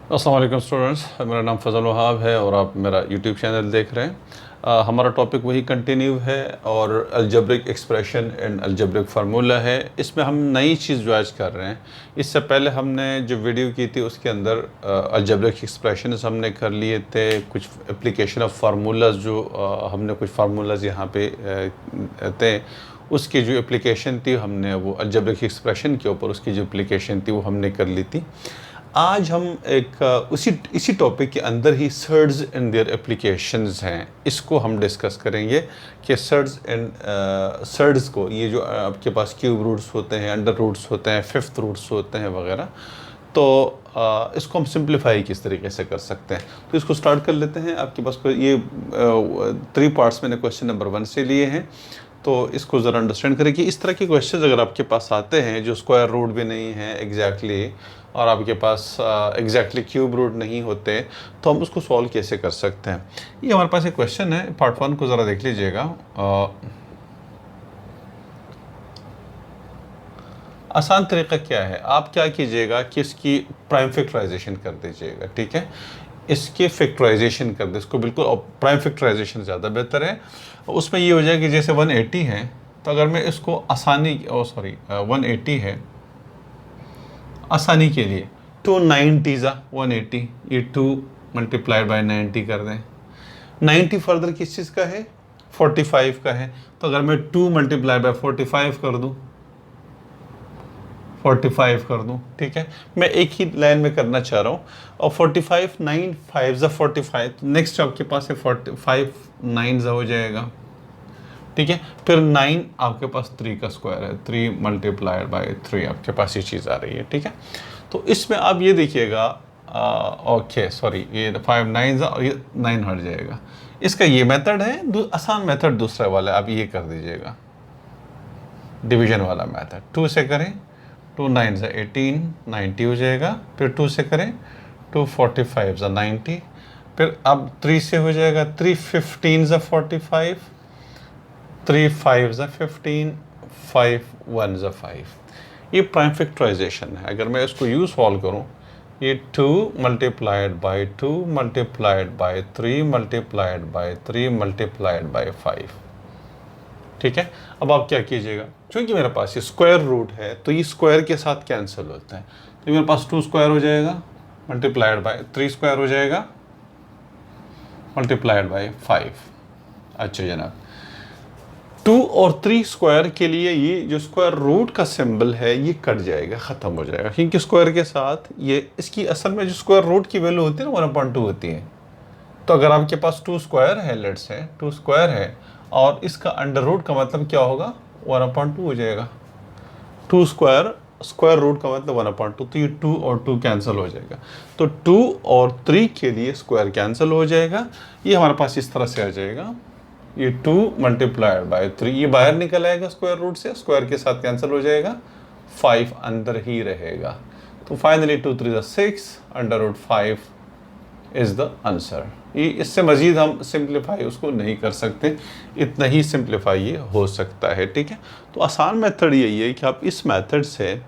अस्सलाम वालेकुम स्टूडेंट्स, मेरा नाम फ़ज़ल वहाब है और आप मेरा यूट्यूब चैनल देख रहे हैं। हमारा टॉपिक वही कंटिन्यू है और algebraic expression and algebraic formula है। इसमें हम नई चीज़ जो आज कर रहे हैं, इससे पहले हमने जो वीडियो की थी उसके अंदर अलजेब्रिक एक्सप्रेशंस हमने कर लिए थे, कुछ एप्लीकेशन ऑफ फार्मूलाज जो हमने कुछ फार्मूलाज यहाँ पे थे, उसकी जो एप्लीकेशन थी हमने वो अलजेब्रिक एक्सप्रेशन के ऊपर उसकी जो एप्लीकेशन थी वो हमने कर ली थी। आज हम एक इसी टॉपिक के अंदर ही सर्ड्स एंड देयर एप्लीकेशंस हैं, इसको हम डिस्कस करेंगे कि सर्ड्स को, ये जो आपके पास क्यूब रूट्स होते हैं, अंडर रूट्स होते हैं, फिफ्थ रूट्स होते हैं वगैरह, तो इसको हम सिंप्लीफाई किस तरीके से कर सकते हैं। तो इसको स्टार्ट कर लेते हैं। आपके पास ये 3 पार्ट्स मैंने क्वेश्चन नंबर 1 से लिए हैं, तो इसको ज़रा अंडरस्टैंड करें कि इस तरह के क्वेश्चंस अगर आपके पास आते हैं जो स्क्वायर रूट भी नहीं है एग्जैक्टली, और आपके पास एग्जैक्टली क्यूब रूट नहीं होते, तो हम उसको सॉल्व कैसे कर सकते हैं। ये हमारे पास एक क्वेश्चन है, पार्ट 1 को ज़रा देख लीजिएगा। आसान तरीका क्या है, आप क्या कीजिएगा कि इसकी प्राइम फैक्टराइजेशन कर दीजिएगा, ठीक है। इसके फैक्टराइजेशन कर दे, इसको बिल्कुल प्राइम फैक्टराइजेशन ज़्यादा बेहतर है। उसमें ये हो जाए कि जैसे 180 है, तो अगर मैं इसको आसानी 180 है, आसानी के लिए 2 90 180, ये 2 मल्टीप्लाइड बाय 90 कर दें। 90 फर्दर किस चीज़ का है, 45 का है, तो अगर मैं 2 मल्टीप्लाइड बाय 45 कर दूं, 45 कर दूं, ठीक है। मैं एक ही लाइन में करना चाह रहा हूँ। और 45 9 5 45, नेक्स्ट आपके पास है 45 9 हो जाएगा, ठीक है। फिर 9 आपके पास 3 का स्क्वायर है, 3 मल्टीप्लाइड बाय 3 आपके पास ये चीज़ आ रही है, ठीक है। तो इसमें आप ये देखिएगा, ओके सॉरी, ये 5 9 और ये 9 हट जाएगा। इसका ये मेथड है, आसान मेथड दूसरा वाला आप ये कर दीजिएगा, डिवीजन वाला मेथड। 2 से करें, 2 9 18, 90 हो जाएगा। फिर 2 से करें, 2 45 90। फिर अब 3 से हो जाएगा, 3 15 45, 3 5 15, 5 1 5। ये प्राइम फैक्टराइजेशन है। अगर मैं इसको यूज सॉल्व करूं, ये 2 multiplied by 2 multiplied by 3 multiplied by 3 multiplied by 5, ठीक है। अब आप क्या कीजिएगा, क्योंकि मेरे पास ये स्क्वायर रूट है तो ये स्क्वायर के साथ कैंसिल होता है, तो मेरे पास 2 स्क्वायर हो जाएगा मल्टीप्लाइड बाय 3 स्क्वायर हो जाएगा मल्टीप्लाइड बाय 5। अच्छा जनाब, 2 और 3 स्क्वायर के लिए ये जो स्क्वायर रूट का सिंबल है ये कट जाएगा, ख़त्म हो जाएगा, क्योंकि स्क्वायर के साथ ये, इसकी असल में जो स्क्वायर रूट की वैल्यू होती है ना 1/2 होती है। तो अगर आपके पास 2 स्क्वायर है, लेट्स से 2 स्क्वायर है और इसका अंडर रूट का मतलब क्या होगा, 1/2 हो जाएगा। 2 स्क्वायर, स्क्वायर रूट का मतलब 1/2, तो ये 2 और 2 कैंसिल हो जाएगा। तो 2 और 3 के लिए स्क्वायर कैंसिल हो जाएगा, ये हमारे पास इस तरह से आ जाएगा, ये 2 मल्टीप्लाइड बाय 3, ये बाहर निकल आएगा स्क्वायर रूट से, स्क्वायर के साथ कैंसिल हो जाएगा, 5 अंदर ही रहेगा। तो finally 2 3 6 under root 5 is the answer. ये इससे मज़ीद हम सिंप्लीफाई उसको नहीं कर सकते, इतना ही सिंप्लीफाई ये हो सकता है, ठीक है। तो आसान मेथड यही है कि आप इस मेथड से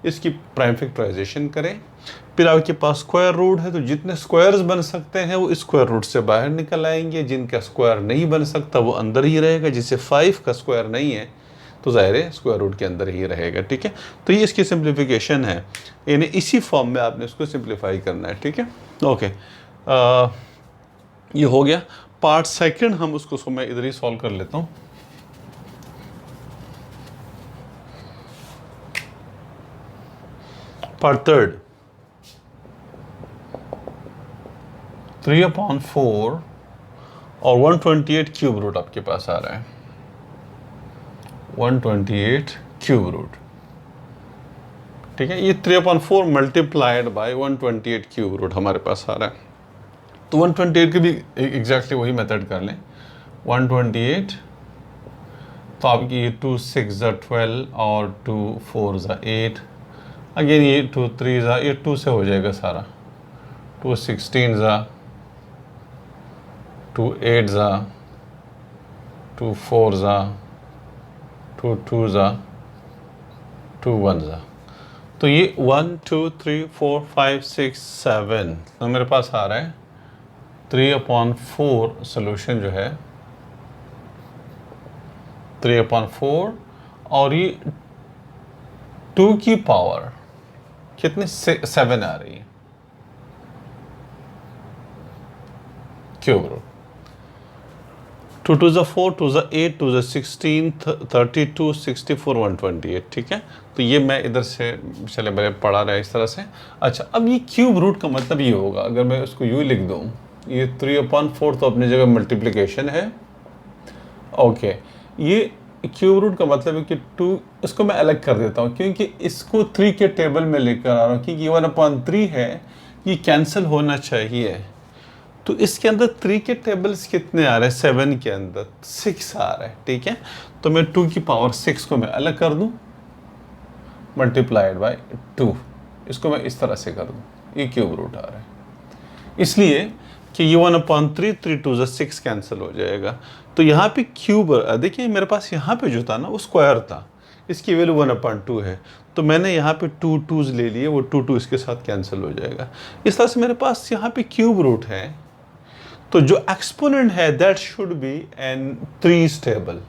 इसकी प्राइम फैक्टराइजेशन करें। फिर आपके पास स्क्वायर रूट है, तो जितने स्क्वायर्स बन सकते हैं वो स्क्वायर रूट से बाहर निकल आएंगे, जिनका स्क्वायर नहीं बन सकता वो अंदर ही रहेगा। जिसे 5 का स्क्वायर नहीं है तो ज़ाहिर है स्क्वायर रूट के अंदर ही रहेगा, ठीक है। तो ये इसकी सिंप्लीफिकेशन है, यानी इसी फॉर्म में आपने इसको सिंप्लीफाई करना है, ठीक है। ओके, ये हो गया पार्ट सेकंड। हम उसको मैं इधर ही सॉल्व कर लेता हूँ। पार्ट थर्ड, 3/4 और 128 क्यूब रूट आपके पास आ रहा है, 128 क्यूब रूट, ठीक है। ये 3/4 मल्टीप्लाइड बाय 128 क्यूब रूट हमारे पास आ रहा है। तो 128 के भी एग्जैक्टली वही मेथड कर लें। 128, तो आपकी ये 2 6 12 और 2 4 8, अगेन ये 2 3 ये 2 से हो जाएगा सारा, 2 16 2 8 2 4 2 2 2 1। तो ये 1 2 3 4 5 6 7 तो मेरे पास आ रहा है 3/4 सोल्यूशन जो है 3/4 और ये 2 की पावर कितनी 7 आ रही है क्यूब रूट 2 2 ज़ा 4 2 ज़ा 8 2 ज़ा 16 32 64 128 ठीक है। तो ये मैं इधर से चले मेरे पढ़ा रहा है इस तरह से। अच्छा अब ये क्यूब रूट का मतलब ये होगा अगर मैं उसको यूँ लिख दूँ ये 3/4 तो अपनी जगह मल्टीप्लिकेशन है ओके। ये क्यूब रूट का मतलब है कि 2 इसको मैं अलग कर देता हूँ क्योंकि इसको 3 के टेबल में लेकर आ रहा हूँ क्योंकि 1/3 है ये कैंसिल होना चाहिए। तो इसके अंदर 3 के टेबल्स कितने आ रहे हैं 7 के अंदर 6 आ रहा है ठीक है। तो मैं 2 की पावर 6 को मैं अलग कर दूं मल्टीप्लाइड बाय 2 इसको मैं इस तरह से कर दूं ये क्यूब रूट आ रहा है इसलिए कि ये 1/3 3 2 6 कैंसिल हो जाएगा। तो यहाँ पे क्यूब देखिए मेरे पास यहाँ पे जो था ना वो स्क्वायर था इसकी वैल्यू 1/2 है तो मैंने यहाँ पे 2 2s ले लिए वो 2 2 इसके साथ कैंसिल हो जाएगा। इस तरह से मेरे पास यहाँ पे क्यूब रूट है तो जो एक्सपोनेंट है that should be in 3 table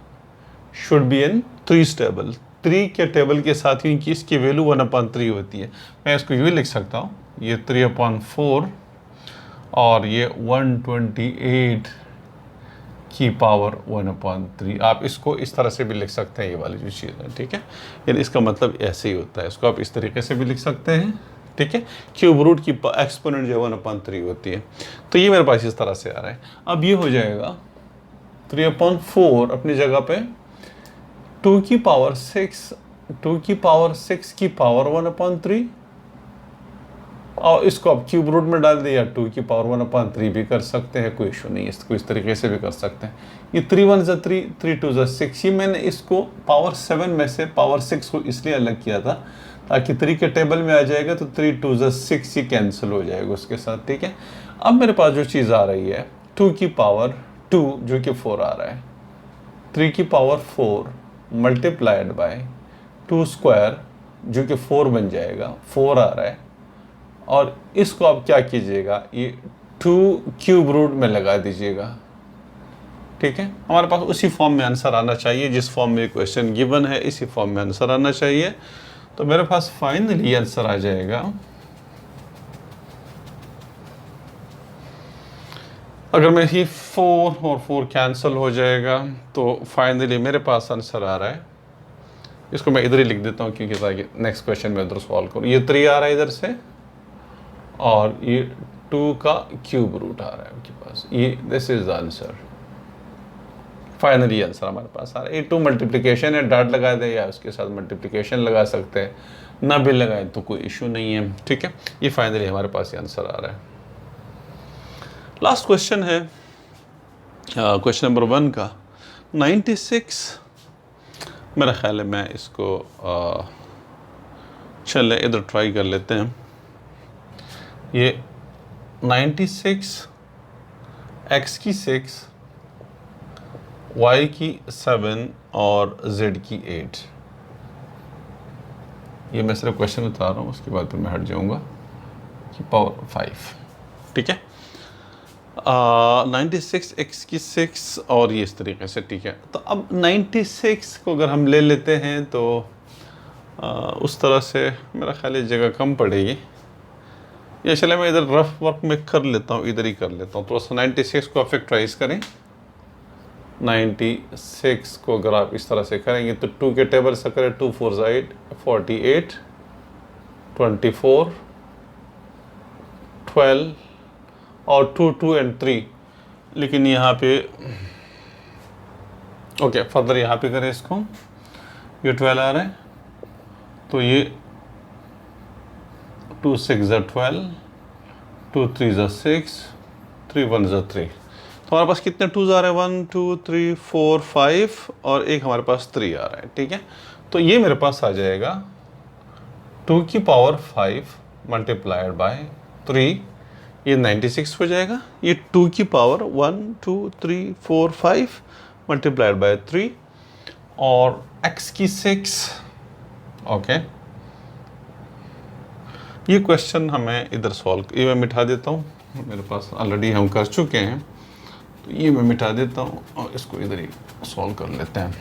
should be in 3 table 3 के टेबल के साथ ही इसकी वैल्यू 1/3 होती है। मैं इसको यूँ लिख सकता हूँ ये 3/4 और ये 128 की पावर 1/3 आप इसको इस तरह से भी लिख सकते हैं ये वाली जो चीज़ है ठीक है। यानी इसका मतलब ऐसे ही होता है इसको आप इस तरीके से भी लिख सकते हैं ठीक है। क्यूब रूट की एक्सपोनेंट जो 1/3 होती है तो ये मेरे पास इस तरह से आ रहा है। अब ये हो जाएगा 3/4 अपनी जगह पे 2 की पावर 6 की पावर 1/3 और इसको आप क्यूब रूट में डाल दिया 2 की पावर 1/3 भी कर सकते हैं कोई इशू नहीं इसको इस तरीके से भी कर सकते हैं। ये 3 1 ज़ा 3 3 2 ज़ा 6 ये मैंने इसको पावर 7 में से पावर 6 को इसलिए अलग किया था ताकि 3 के टेबल में आ जाएगा तो 3 2 ज़ा 6 ही कैंसिल हो जाएगा उसके साथ ठीक है। अब मेरे पास जो चीज़ आ रही है 2 की पावर 2 जो कि 4 आ रहा है 3 की पावर 4 मल्टीप्लाइड बाय 2 स्क्वायर जो कि 4 बन जाएगा 4 आ रहा है और इसको आप क्या कीजिएगा ये 2 क्यूब रूट में लगा दीजिएगा ठीक है। हमारे पास उसी फॉर्म में आंसर आना चाहिए जिस फॉर्म में क्वेश्चन गिवन है इसी फॉर्म में आंसर आना चाहिए। तो मेरे पास फाइनली आंसर आ जाएगा अगर मैं ही 4 और 4 कैंसिल हो जाएगा तो फाइनली मेरे पास आंसर आ रहा है इसको मैं इधर ही लिख देता हूँ क्योंकि ताकि नेक्स्ट क्वेश्चन में इधर सॉल्व करूँ। ये 3 आ रहा है इधर से और ये 2 का क्यूब रूट आ रहा है आपके पास ये this is the answer finally answer हमारे पास आ रहा है। ये 2 मल्टीप्लिकेशन है डॉट लगा दे या उसके साथ मल्टीप्लिकेशन लगा सकते हैं ना भी लगाए तो कोई इशू नहीं है ठीक है। ये फाइनली हमारे पास ये आंसर आ रहा है। लास्ट क्वेश्चन है क्वेश्चन नंबर 1 का 96 मेरा ख्याल है मैं इसको चले इधर ट्राई कर लेते हैं। ये 96 x की 6 y की 7 और z की 8 ये मैं सिर्फ क्वेश्चन उतार रहा हूँ उसके बाद फिर मैं हट जाऊँगा कि पावर 5 ठीक है। 96 x की 6 और ये इस तरीके से ठीक है। तो अब 96 को अगर हम ले लेते हैं तो उस तरह से मेरा ख्याल है जगह कम पड़ेगी या चले मैं इधर रफ वर्क में कर लेता हूँ इधर ही कर लेता हूँ। थोड़ा सा 96 को फैक्टराइज करें 96 को अगर आप इस तरह से करेंगे तो 2 के टेबल से करें 2 4 ज़ा 8 48 24 12 और 2 2 एंड 3 लेकिन यहाँ पे ओके फर्दर यहाँ पे करें इसको ये 12 आ रहा है तो ये 2 6 ज़ा 12 2 3 ज़ा 6 3 1 ज़ा 3 तो हमारे पास कितने 2 आ रहे हैं 1 2 3 4 5 और एक हमारे पास 3 आ रहा है ठीक है। तो ये मेरे पास आ जाएगा 2 की पावर 5 मल्टीप्लाइड बाय 3 ये 96 हो जाएगा। ये 2 की पावर 1 2 3 4 5 मल्टीप्लाइड बाय 3 और x की 6 ओके ये क्वेश्चन हमें इधर सॉल्व, ये मैं मिटा देता हूँ, मेरे पास ऑलरेडी हम कर चुके हैं, तो ये मैं मिटा देता हूँ और इसको इधर ही सॉल्व कर लेते हैं।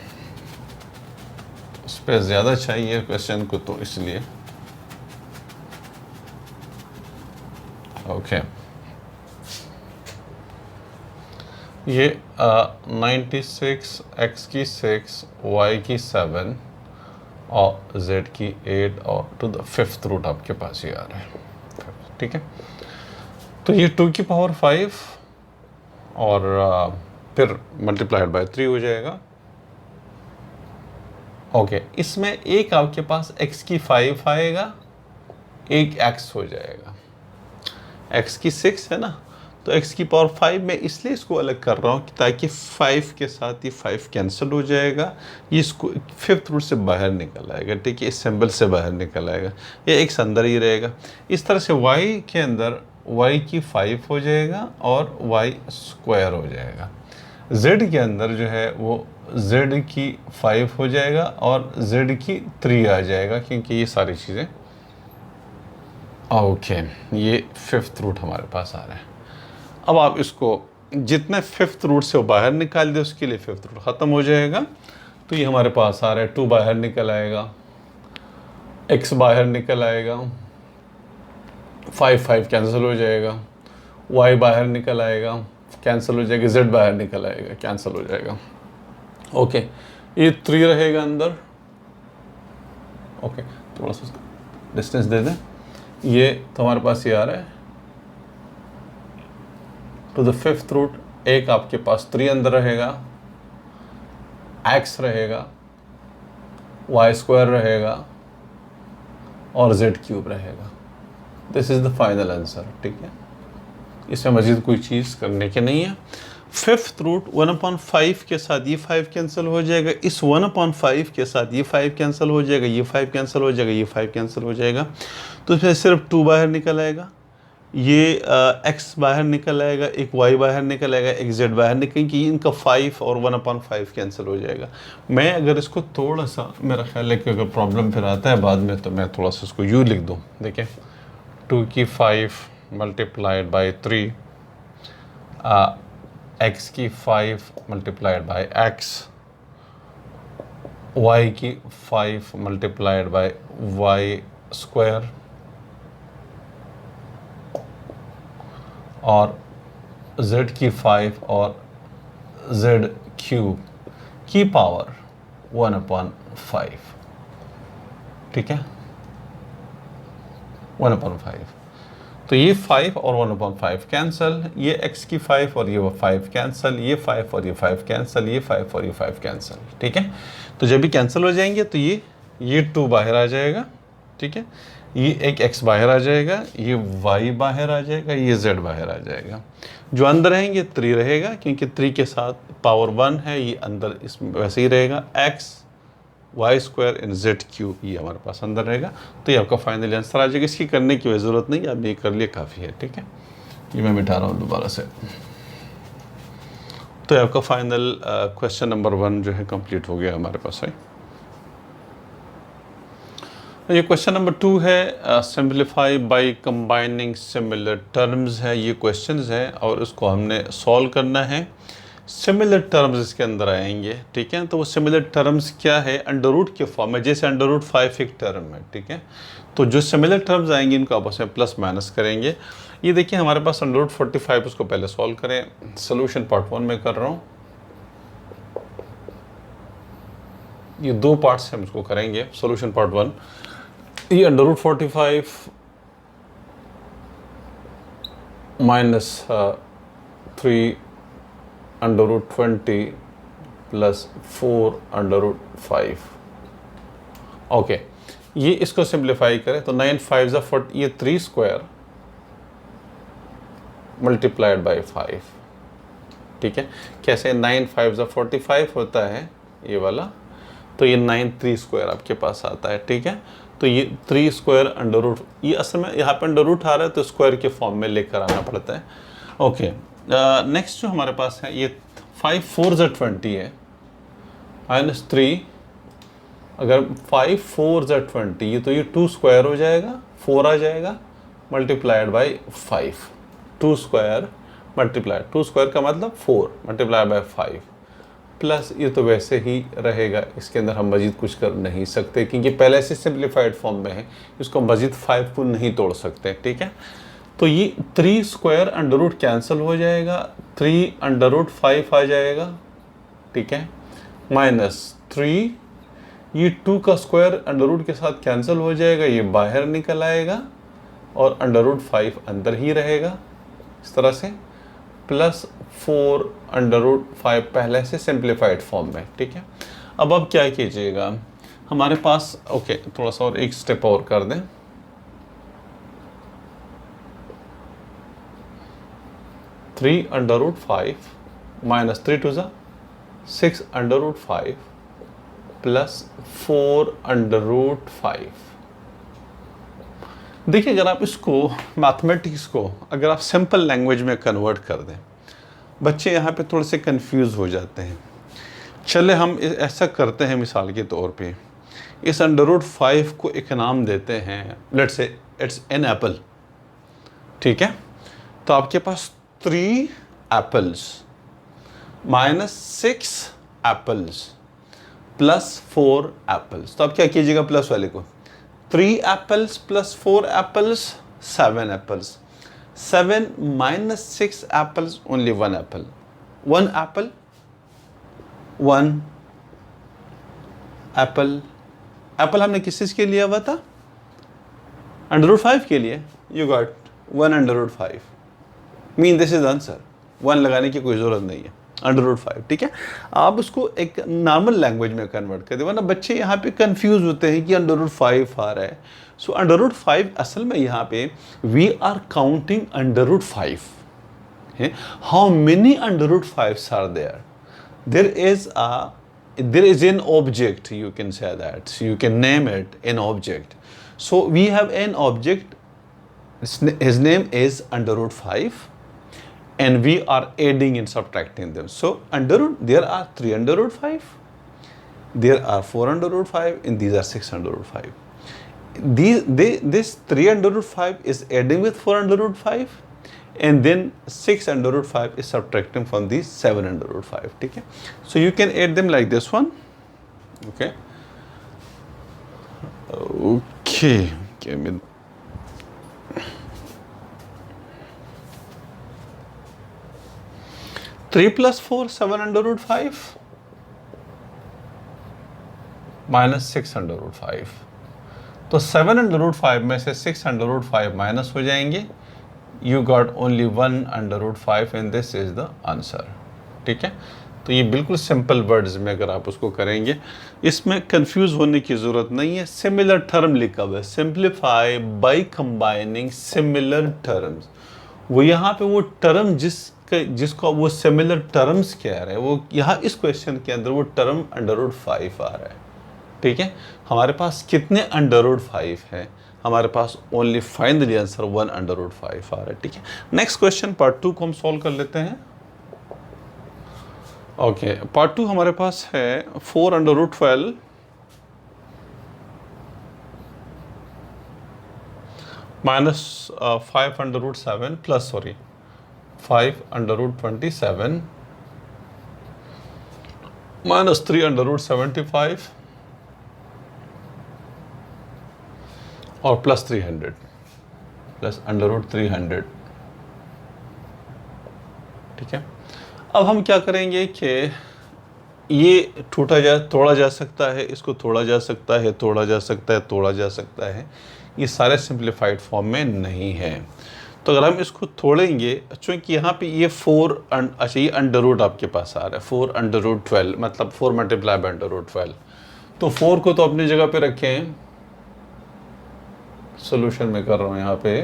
स्पेस ज़्यादा चाहिए क्वेश्चन को, तो इसलिए ओके। ये 96 x की 6 y की 7 और z की 8 और टू द 5th रूट आपके पास ही आ रहा है, ठीक है। तो ये 2 की पावर 5 और फिर मल्टीप्लाइड बाय 3 हो जाएगा। ओके, इसमें एक आपके पास x की 5 आएगा, एक x हो जाएगा। x की 6 है ना, तो x की पावर 5 में इसलिए इसको अलग कर रहा हूँ ताकि 5 के साथ ये 5 कैंसिल हो जाएगा, ये इसको 5th रूट से बाहर निकल आएगा, ठीक है, इस सिंबल से बाहर निकल आएगा, ये x अंदर ही रहेगा। इस तरह से y के अंदर y की 5 हो जाएगा और y स्क्वायर हो जाएगा। z के अंदर जो है वो z की 5 हो जाएगा और z की 3 आ जाएगा, क्योंकि ये सारी चीज़ें ओके। ये 5th रूट हमारे पास आ रहा है। अब आप इसको जितने 5th रूट से वो बाहर निकाल दे, उसके लिए 5th रूट ख़त्म हो जाएगा। तो ये हमारे पास आ रहा है 2 बाहर निकल आएगा, x बाहर निकल आएगा, 5 कैंसिल हो जाएगा, y बाहर निकल आएगा, कैंसिल हो जाएगा, z बाहर निकल आएगा, कैंसिल हो जाएगा। ओके, ये 3 रहेगा अंदर। ओके, थोड़ा सा डिस्टेंस दे दें। ये तो हमारे पास ये आ रहा है टू द 5th रूट, एक आपके पास 3 अंदर रहेगा, x रहेगा, y स्क्वायर रहेगा और z क्यूब रहेगा। This is the final answer, ठीक है। इसमें मजीद कोई चीज़ करने की नहीं है। 5th रूट 1/5 के साथ ये 5 कैंसिल हो जाएगा, इस 1/5 के साथ ये 5 कैंसिल हो जाएगा, ये 5 कैंसिल हो जाएगा, ये 5 कैंसिल हो जाएगा। तो इसमें सिर्फ 2 बाहर निकल आएगा, ये x बाहर निकल आएगा, एक y बाहर निकल आएगा, एक z बाहर निकलेगी, इनका 5 और 1/5 कैंसिल हो जाएगा। मैं अगर इसको थोड़ा सा, मेरा ख्याल है कि अगर प्रॉब्लम फिर आता है बाद में, तो मैं थोड़ा सा इसको यूँ लिख दूँ। देखिए 2 की 5 मल्टीप्लाइड बाई 3, x की 5 मल्टीप्लाइड बाई x, y की 5 मल्टीप्लाइड बाई y स्क्वायर और z की 5 और z क्यूब की पावर 1/5, ठीक है, 1/5। तो ये 5 और 1/5 कैंसिल, ये x की 5 और ये 5 कैंसिल, ये 5 और ये 5 कैंसिल, ये 5 और ये 5 कैंसिल, ठीक है। तो जब भी कैंसिल हो जाएंगे तो ये 2 बाहर आ जाएगा, ठीक है, ये एक x बाहर आ जाएगा, ये y बाहर आ जाएगा, ये z बाहर आ जाएगा। जो अंदर रहेंगे 3 रहेगा, क्योंकि 3 के साथ पावर 1 है, ये अंदर इसमें वैसे ही रहेगा, x y स्क्वायर इन z क्यूब, ये हमारे पास अंदर रहेगा। तो ये आपका फाइनल आंसर आ जाएगा। इसकी करने की ज़रूरत नहीं, आप ये कर लिए काफ़ी है, ठीक है। ये मैं मिटा रहा हूँ दोबारा से। तो ये आपका फाइनल क्वेश्चन नंबर 1 जो है कंप्लीट हो गया हमारे पास है। ये क्वेश्चन नंबर 2 है, simplify by combining similar terms है, ये क्वेश्चंस है और उसको हमने सॉल्व करना है। सिमिलर टर्म्स इसके अंदर आएंगे, ठीक है। तो वो सिमिलर टर्म्स क्या है, अंडर रूट के फॉर्म में, जैसे अंडर रूट 5 एक टर्म है, ठीक है। तो जो सिमिलर टर्म्स आएंगे इनको आपस में प्लस माइनस करेंगे। ये देखिए हमारे पास अंडर रूट 45, उसको पहले सॉल्व करें। सोल्यूशन पार्ट 1 में कर रहा हूँ, ये 2 पार्ट्स हम इसको करेंगे। सोल्यूशन पार्ट 1, ये under root 45 minus 3 under root 20 plus 4 under root 5। Okay, ये इसको सिंप्लीफाई करें तो 9 5 ज़ा 40, ये 3 स्क्वायर मल्टीप्लाइड बाई 5, ठीक है। कैसे 9 5 ज़ा 45 होता है ये वाला, तो ये 9 3 स्क्वायर आपके पास आता है, ठीक है। तो ये 3 स्क्वायर अंडर रूट, ये असल में यहाँ पे अंडर रूट आ रहा है तो स्क्वायर के फॉर्म में लेकर आना पड़ता है। ओके, नेक्स्ट जो हमारे पास है, ये 5 4 ज़ा 20 है, -3, अगर 5 4 ज़ा 20, ये तो ये 2 स्क्वायर हो जाएगा, 4 आ जाएगा multiplied by 5, 2 square multiplied, 2 square का मतलब 4 मल्टीप्लाइड बाई 5 प्लस ये तो वैसे ही रहेगा, इसके अंदर हम मजीद कुछ कर नहीं सकते क्योंकि पहले से सिंप्लीफाइड फॉर्म में है, इसको मजीद 5 को नहीं तोड़ सकते, ठीक है। तो ये 3 स्क्वायर अंडर रूट कैंसिल हो जाएगा, 3 अंडर रूट 5 आ जाएगा, ठीक है, माइनस 3, ये 2 का स्क्वायर अंडर रूट के साथ कैंसिल हो जाएगा, ये बाहर निकल आएगा और अंडर रूट 5 अंदर ही रहेगा इस तरह से, प्लस 4 अंडर रूट 5 पहले से सिंप्लीफाइड फॉर्म में, ठीक है। अब क्या कीजिएगा, हमारे पास ओके थोड़ा सा और एक स्टेप और कर दें, 3 अंडर रूट 5 माइनस 3 टू ज़ा 6 under root 5 plus 4 under root 5। देखिए अगर आप इसको मैथमेटिक्स को अगर आप सिंपल लैंग्वेज में कन्वर्ट कर दें, बच्चे यहाँ पे थोड़े से कंफ्यूज हो जाते हैं। चले हम ऐसा करते हैं, मिसाल के तौर पे इस अंडर रूट 5 को एक नाम देते हैं, let's say it's an apple, ठीक है। तो आपके पास 3 apples minus 6 apples plus 4 apples, तो आप क्या कीजिएगा प्लस वाले को, 3 apples plus 4 apples 7 apples, 7 minus 6 apples only 1 Apple, 1 Apple 1 Apple, Apple हमने किस चीज़ के लिया हुआ था, अंडर रूट 5 के लिए, you got 1 under root 5, mean this is answer, 1 लगाने की कोई ज़रूरत नहीं है, अंडर रूट 5, ठीक है। आप उसको एक नॉर्मल लैंग्वेज में कन्वर्ट कर दे, वरना बच्चे यहाँ पे कंफ्यूज होते हैं कि अंडर रूट 5 आ रहा है। सो अंडर रूट 5 असल में यहाँ पे we are counting under root 5 है, how many under root 5s are there, there is an object, you can say that, so you can name it an object. So we have an object, his name is under root 5 and we are adding and subtracting them. So under root, there are 3 under root 5, there are 4 under root 5 and these are 6 under root 5. This 3 under root 5 is adding with 4 under root 5 and then 6 under root 5 is subtracting from these 7 under root 5, ठीक है। So you can add them like this one, okay, give me 3 plus 4 7 under root 5 minus 6 under root 5, तो 7 under root 5 में से 6 under root 5 माइनस हो जाएंगे, you got only 1 under root 5 and this is the answer, ठीक है। तो ये बिल्कुल सिंपल वर्ड्स में अगर आप उसको करेंगे, इसमें कंफ्यूज होने की ज़रूरत नहीं है। सिमिलर टर्म लिखा हुआ है, simplify by combining similar terms, वो यहाँ पे वो टर्म जिसको वो सिमिलर टर्म्स कह रहे हैं, वो यहाँ इस क्वेश्चन के अंदर वो टर्म अंडर रूट 5 आ रहा है, ठीक है। हमारे पास कितने अंडर रूट 5 है, हमारे पास only finally answer 1 under root 5 आ रहा है, ठीक है। नेक्स्ट क्वेश्चन पार्ट 2 को हम सॉल्व कर लेते हैं। ओके, पार्ट 2 हमारे पास है 4 under root 12 minus 5 under root 7 plus 5 under root 27 minus 3 under root 75 और प्लस 300 प्लस अंडर रूट 300, ठीक है। अब हम क्या करेंगे कि ये तोड़ा जा सकता है, इसको तोड़ा जा सकता है, तोड़ा जा सकता है, तोड़ा जा सकता है, ये सारे सिंप्लीफाइड फॉर्म में नहीं है। तो अगर हम इसको तोड़ेंगे, चूँकि यहाँ पे ये 4 अच्छा ये अंडर रूट आपके पास आ रहा है, 4 अंडर रूट 12 मतलब 4 मल्टीप्लाई बाय अंडर रूट 12, तो 4 को तो अपनी जगह पे रखें, सोल्यूशन में कर रहा हूँ यहाँ पे,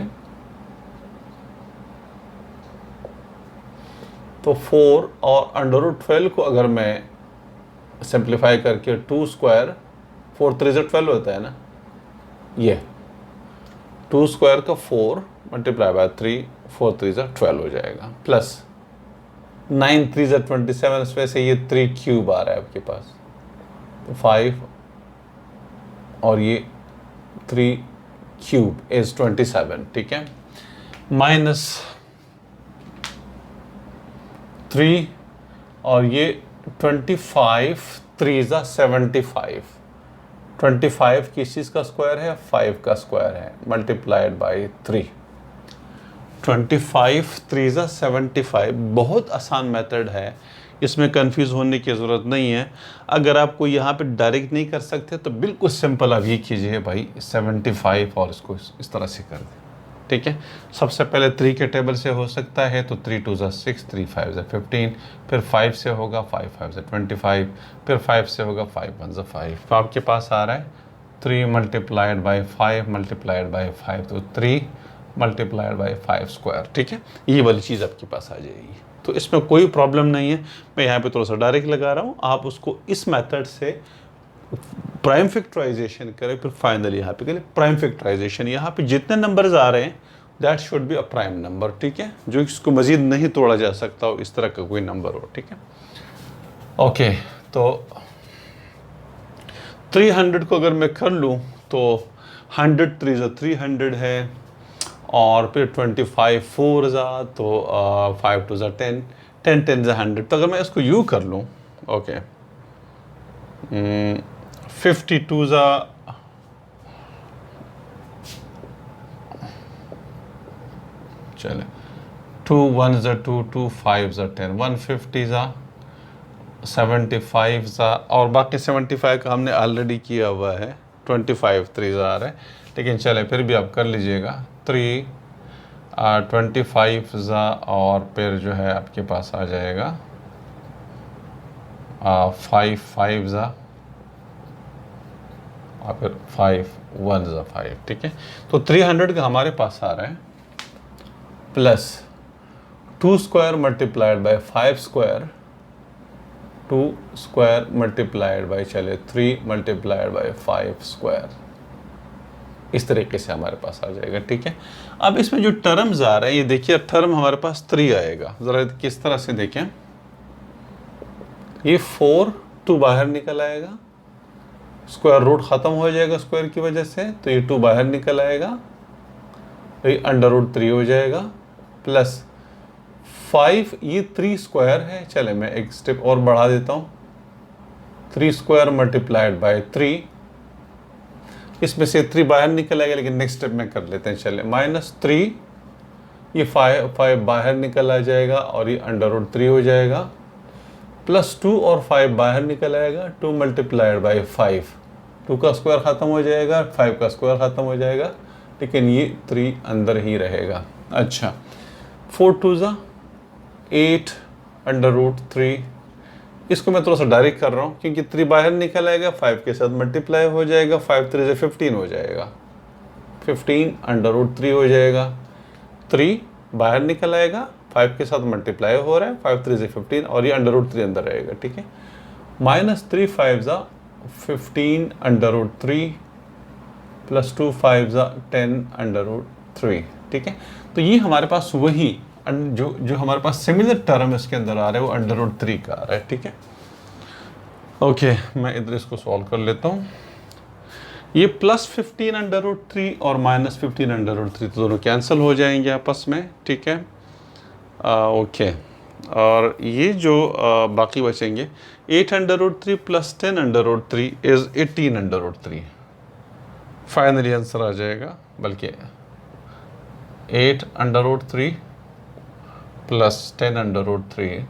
तो 4 और अंडर रूट 12 को अगर मैं सिंप्लीफाई करके 2 स्क्वायर 4 3 12 होता है ना, ये 2 स्क्वायर का 4 मल्टीप्लाई बाय 3 4 3 12 हो जाएगा, प्लस 9 3 27, इसमें से ये 3 क्यूब आ रहा है आपके पास, तो 5 और ये 3 क्यूब इज 27, ठीक है, माइनस 3 और ये 25 3 ज़ा 75, 25 किस चीज़ का स्क्वायर है, 5 का स्क्वायर है, मल्टीप्लाइड बाई 3, 25 3 ज़ा 75। बहुत आसान मेथड है, इसमें कंफ्यूज होने की ज़रूरत नहीं है। अगर आपको यहाँ पे डायरेक्ट नहीं कर सकते तो बिल्कुल सिंपल आप ये कीजिए भाई 75 और इसको इस तरह से कर दें, ठीक है। सबसे पहले 3 के टेबल से हो सकता है, तो 3 2 ज़ा 6, 3 5 ज़ा 15, फिर 5 से होगा 5 5 ज़ा 25, फिर 5 से होगा 5 1 ज़ा 5। तो आपके पास आ रहा है 3 मल्टीप्लाइड बाई 5 मल्टीप्लाइड बाई 5, तो 3 मल्टीप्लाइड बाई 5 स्क्वायर, ठीक है। ये वाली चीज़ आपके पास आ जाएगी, तो इसमें कोई प्रॉब्लम नहीं है। मैं यहाँ पे थोड़ा सा डायरेक्ट लगा रहा हूँ, आप उसको इस मेथड से प्राइम फैक्टराइजेशन करें, फिर फाइनली यहाँ पे करें प्राइम फैक्टराइजेशन। यहाँ पे जितने नंबर्स आ रहे हैं that should be a prime number, ठीक है, जो इसको मजीद नहीं तोड़ा जा सकता हो, इस तरह का कोई नंबर हो, ठीक है। ओके, तो 300 को अगर मैं कर लूँ तो 100 3 ज़ा 300 है, और फिर 25 4 ज़ा, तो 5 2 ज़ा 10, 10 10 ज़ा 100। तो अगर मैं इसको यूँ कर लूँ, ओके, 52 ज़ा, चले 2 1 ज़ा 2 2 5 ज़ा 10, 150 ज़ा 75 ज़ा, और बाकी 75 का हमने ऑलरेडी किया हुआ है, 25 3 ज़ा आ रहा है, लेकिन चले फिर भी आप कर लीजिएगा 3 25 ज़ा, और फिर जो है आपके पास आ जाएगा 5 5 ज़ा, और फिर 5 1 ज़ा 5, ठीक है। तो 300 का हमारे पास आ रहा है plus 2 square multiplied by 5 square, 2 square multiplied by चले 3 मल्टीप्लाइड बाई 5 स्क्वायर, इस तरीके से हमारे पास आ जाएगा, ठीक है। अब इसमें जो टर्म्स आ रहे हैं, ये देखिए टर्म हमारे पास 3 आएगा, ज़रा किस तरह से देखें, ये 4 2 बाहर निकल आएगा, स्क्वायर रूट ख़त्म हो जाएगा स्क्वायर की वजह से, तो ये 2 बाहर निकल आएगा, तो ये अंडर रूट 3 हो जाएगा, प्लस 5, ये 3 स्क्वायर है, चले मैं एक स्टेप और बढ़ा देता हूँ, 3 स्क्वायर मल्टीप्लाइड बाई 3, इसमें से 3 बाहर निकल आएगा, लेकिन नेक्स्ट स्टेप में कर लेते हैं, चले -3, ये 5 बाहर निकल आ जाएगा, और ये अंडर रूट 3 हो जाएगा, प्लस 2 और 5 बाहर निकल आएगा, 2 मल्टीप्लाइड बाई 5, 2 का स्क्वायर ख़त्म हो जाएगा, 5 का स्क्वायर ख़त्म हो जाएगा, लेकिन ये 3 अंदर ही रहेगा। अच्छा, 4 2 ज़ा 8 अंडर रूट 3, इसको मैं थोड़ा सा डायरेक्ट कर रहा हूँ क्योंकि 3 बाहर निकल आएगा, 5 के साथ मल्टीप्लाई हो जाएगा, 5 3 से 15 हो जाएगा, 15 अंडर रूट 3 हो जाएगा, 3 बाहर निकल आएगा, 5 के साथ मल्टीप्लाई हो रहा है, 5 3 से 15, और ये अंडर रूट 3 अंदर रहेगा, ठीक है। -3 5 ज़ा 15 अंडर रूट 3, प्लस 2 5 ज़ा 10 अंडर रूट 3, ठीक है। तो ये हमारे पास वही जो हमारे पास सिमिलर टर्म इसके अंदर आ रहा है, वो अंडर रूट 3 का आ रहा है, ठीक है। ओके, मैं इधर इसको सॉल्व कर लेता हूँ। ये +15 अंडर रूट 3 और -15 अंडर रूट 3 तो दोनों कैंसिल हो जाएंगे आपस में, ठीक है। ओके, और ये जो बाकी बचेंगे 8 under root 3 plus 10 under root 3 इज़ 18 अंडर रूट 3, फाइनली आंसर आ जाएगा, बल्कि 8 under root 3 plus 10 under root 3,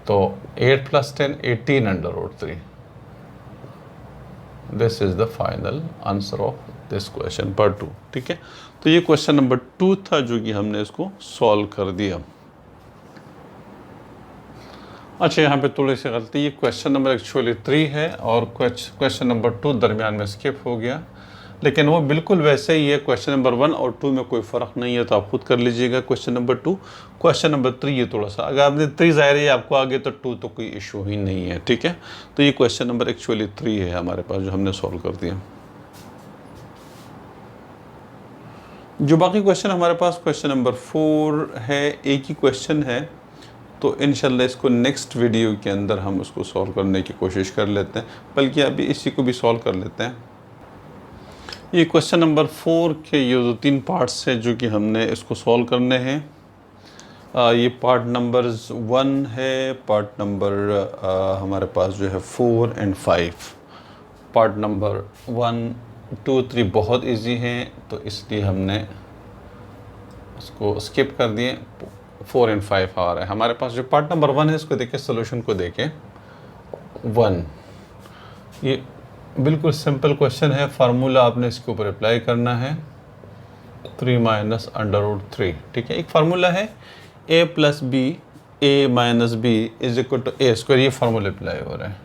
तो 8 plus 10 18 under root 3। This is the final answer of this question number 2, ठीक है। तो ये क्वेश्चन नंबर 2 था जो कि हमने इसको सॉल्व कर दिया। अच्छा, यहाँ पे थोड़ी सी गलती, ये क्वेश्चन नंबर एक्चुअली 3 है और क्वेश्चन नंबर 2 दरमियान में स्किप हो गया, लेकिन वो बिल्कुल वैसे ही है। क्वेश्चन नंबर 1 और 2 में कोई फ़र्क नहीं है, तो आप खुद कर लीजिएगा क्वेश्चन नंबर 2। क्वेश्चन नंबर 3 ये थोड़ा सा, अगर आपने 3 ज़ाहिर है आपको आगे, तो 2 तो कोई इशू ही नहीं है, ठीक है। तो ये क्वेश्चन नंबर एक्चुअली 3 है हमारे पास, जो हमने सॉल्व कर दिया। जो बाकी क्वेश्चन हमारे पास क्वेश्चन नंबर 4 है, एक ही क्वेश्चन है, तो इंशाल्लाह इसको नेक्स्ट वीडियो के अंदर हम उसको सॉल्व करने की कोशिश कर लेते हैं, बल्कि अभी इसी को भी सॉल्व कर लेते हैं। ये क्वेश्चन नंबर 4 के ये जो 3 पार्ट्स हैं जो कि हमने इसको सॉल्व करने हैं। ये पार्ट नंबर 1 है, पार्ट नंबर हमारे पास जो है 4 एंड 5। पार्ट नंबर 1, 2, 3 बहुत इजी हैं तो इसलिए हमने इसको स्किप कर दिए। 4 एंड 5 आ रहा है हमारे पास। जो पार्ट नंबर 1 है इसको देखें, सोल्यूशन को देखें। 1, ये बिल्कुल सिंपल क्वेश्चन है, फार्मूला आपने इसके ऊपर अप्लाई करना है 3 माइनस अंडर रूट 3। ठीक है, एक फार्मूला है a plus b a minus b is equal to a square. ये फार्मूला अप्लाई हो रहा है,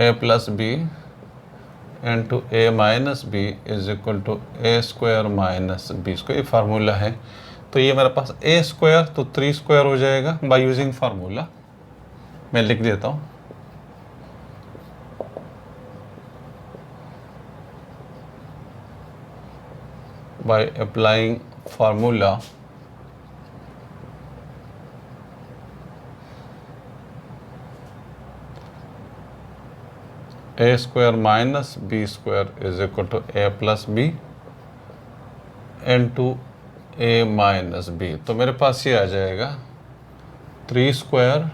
a plus b into a minus b is equal to a square minus B square. ये formula है। तो ये मेरे पास a स्क्वायर तो 3 स्क्वायर हो जाएगा बाय यूजिंग फार्मूला। मैं लिख देता हूँ, by applying formula a square minus b square is equal to a plus b into a minus b। तो मेरे पास ये आ जाएगा 3 square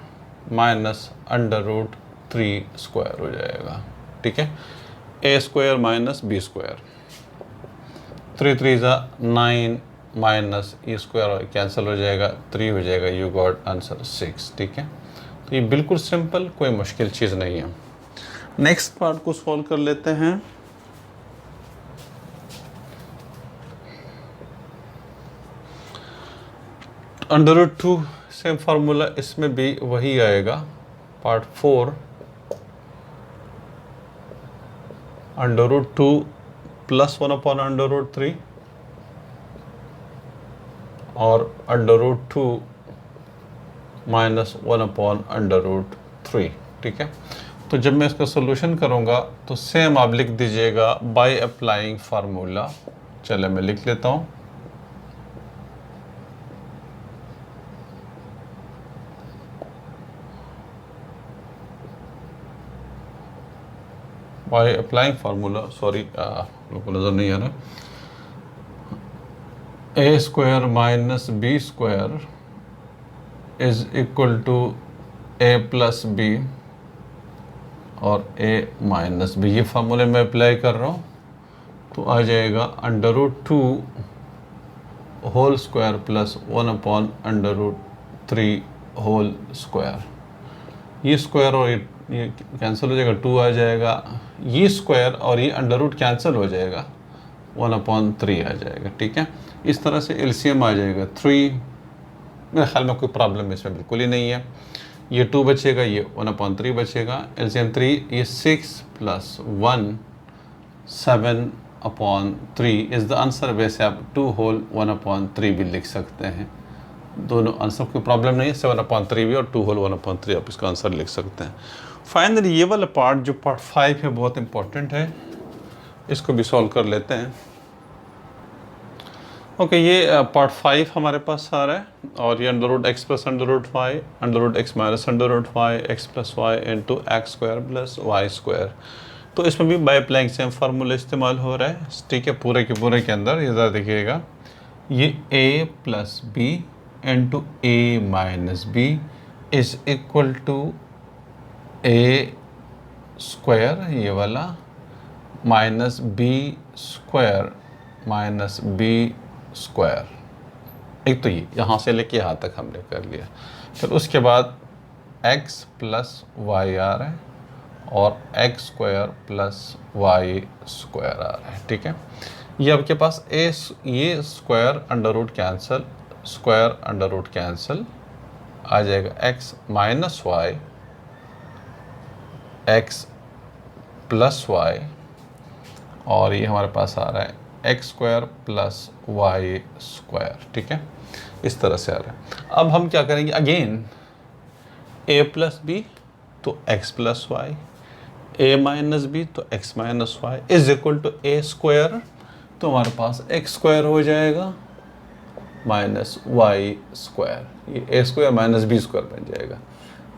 minus under root 3 square हो जाएगा। ठीक है, a square minus b square, 3 3 9 minus e square cancel हो जाएगा, 3 हो जाएगा। You got answer 6। ठीक है, तो ये बिल्कुल सिंपल, कोई मुश्किल चीज़ नहीं है। नेक्स्ट पार्ट को सॉल्व कर लेते हैं। अंडर रूट 2 सेम फार्मूला, इसमें भी वही आएगा। Part 4 under root 2 plus 1 upon under root 3 और under root 2 minus 1 upon under root 3। ठीक है, तो जब मैं इसका सोल्यूशन करूंगा तो सेम आप लिख दीजिएगा बाय अप्लाइंग फार्मूला। चले मैं लिख लेता हूं, बाय अप्लाइंग फार्मूला। सॉरी, लोगों को नज़र नहीं आ रहा। A square minus B square is equal to A plus B और ए माइनस बी। ये फार्मूले मैं अप्लाई कर रहा हूँ तो आ जाएगा under root 2 whole square plus 1 upon under root 3 whole square. ये स्क्वायर और ये कैंसिल हो जाएगा, 2 आ जाएगा। ये स्क्वायर और ये अंडर रूट कैंसिल हो जाएगा, 1 अपॉन 3 आ जाएगा। ठीक है, इस तरह से एलसीएम आ जाएगा 3। मेरे ख्याल में कोई प्रॉब्लम इसमें बिल्कुल ही नहीं है। ये 2 बचेगा, ये 1 अपॉन 3 बचेगा। एलसीएम 3, ये 6 plus 1 7 upon 3 is the answer. वैसे आप 2 होल 1 अपॉन 3 भी लिख सकते हैं, दोनों आंसर कोई प्रॉब्लम नहीं है। 7 अपॉन 3 भी और 2 होल 1 अपॉन 3 आप इसका आंसर लिख सकते हैं। फाइनली ये वाला पार्ट जो पार्ट 5 है बहुत इंपॉर्टेंट है, इसको भी सॉल्व कर लेते हैं। ओके, ये पार्ट 5 हमारे पास आ रहा है और ये under root x plus under root y, under root x minus under root y, x plus y into x square plus Y square. तो इसमें भी बाय अप्लाइंग सेम फार्मूला इस्तेमाल हो रहा है। ठीक है, पूरे के अंदर ये ज़रा देखिएगा, ये a plus b into a minus b is equal to a square, ये वाला minus B square minus B square. एक तो ये यहाँ से लेके यहाँ तक हमने कर लिया। फिर उसके बाद x प्लस वाई आ रहा है और X square plus Y square आ रहा है। ठीक है, ये आपके पास ये square under root cancel, square under root cancel आ जाएगा। x minus Y, x plus Y और ये हमारे पास आ रहा है X square plus Y square. ठीक है, इस तरह से आ रहा है। अब हम क्या करेंगे, अगेन a प्लस बी तो x plus y, a minus b तो x minus y is equal to a square. तो हमारे पास x स्क्वायर हो जाएगा माइनस वाई स्क्वायर, ये a square minus B square बन जाएगा।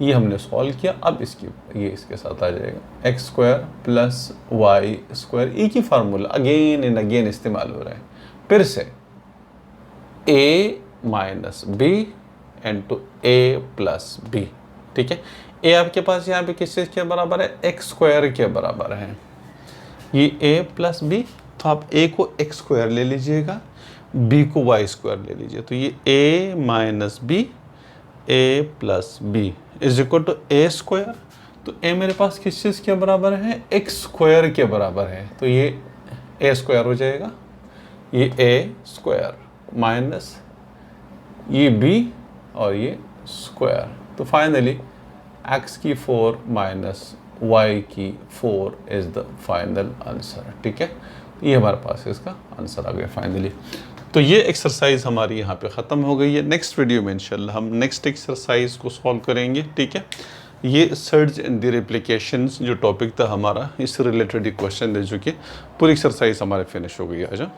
ये हमने सॉल्व किया। अब इसकी ये इसके साथ आ जाएगा x square plus Y square. एक ही फार्मूला अगेन एंड अगेन इस्तेमाल हो रहा है। फिर से a minus b into a plus b, ठीक है। ए आपके पास यहाँ पे किस चीज़ के बराबर है, एक्स स्क्वायर के बराबर है। ये ए प्लस बी, तो आप ए को एक्स स्क्वायर ले लीजिएगा, बी को वाई स्क्वायर ले लीजिए। तो ये a minus b a plus b is equal to a square. तो ए मेरे पास किस चीज़ के बराबर है, एक्स स्क्वायर के बराबर है। तो ये ए स्क्वायर हो जाएगा, ये ए स्क्वायर माइनस ये बी और ये स्क्वायर। तो फाइनली x की 4 माइनस y की 4 इज़ द फाइनल आंसर, ठीक है। ये हमारे पास इसका आंसर आ गया फाइनली। तो ये एक्सरसाइज हमारी यहाँ पे ख़त्म हो गई है। नेक्स्ट वीडियो में इंशाल्लाह हम नेक्स्ट एक्सरसाइज को सॉल्व करेंगे, ठीक है। ये सर्ज एंड द रेप्लिकेशंस जो टॉपिक था हमारा, इससे रिलेटेड क्वेश्चन है, जो कि पूरी एक्सरसाइज हमारे फिनिश हो गई है। आजा।